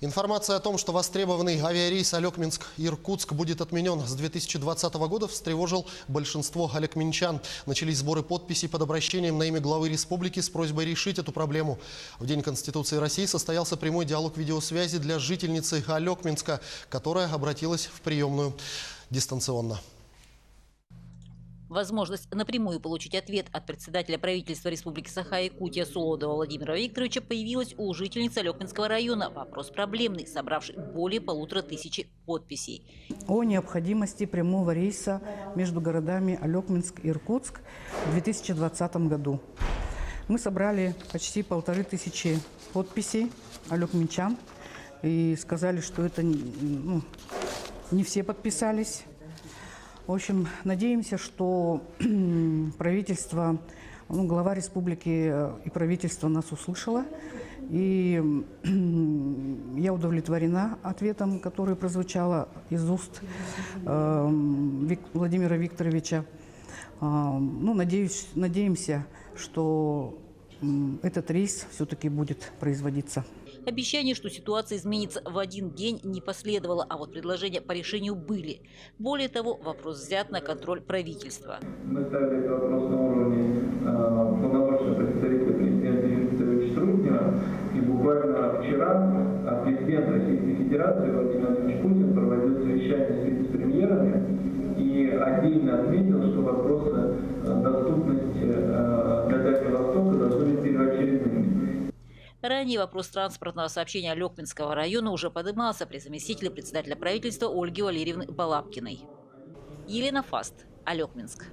Информация о том, что востребованный авиарейс Алекминск-Иркутск будет отменен с 2020 года, встревожил большинство алекминчан. Начались сборы подписей под обращением на имя главы республики с просьбой решить эту проблему. В День Конституции России состоялся прямой диалог видеосвязи для жительницы Алекминска, которая обратилась в приемную дистанционно. Возможность напрямую получить ответ от председателя правительства Республики Саха-Якутия Солодова Владимира Викторовича появилась у жительницы Алекминского района. Вопрос проблемный, собравший более 1500 подписей. О необходимости прямого рейса между городами Алекминск и Иркутск в 2020 году. Мы собрали почти 1500 подписей алекминчан и сказали, что это не все подписались. В общем, надеемся, что правительство, глава республики и правительство нас услышало. И я удовлетворена ответом, который прозвучал из уст Владимира Викторовича. Надеемся, что этот рейс все-таки будет производиться. Обещание, что ситуация изменится в один день, не последовало, а вот предложения по решению были. Более того, вопрос взят на контроль правительства. Мы ставили этот вопрос на уровне полномочного представителя президента Юрия Викторовича Трутнева. И буквально вчера президент Российской Федерации Владимир Владимирович Путин проводил совещание с вице-премьерами и отдельно отметил, что вопросы доступности для Дальнего Востока должны быть первоочередными. Ранее вопрос транспортного сообщения Алекминского района уже поднимался при заместителе председателя правительства Ольги Валерьевны Балабкиной. Елена Фаст, Алекминск.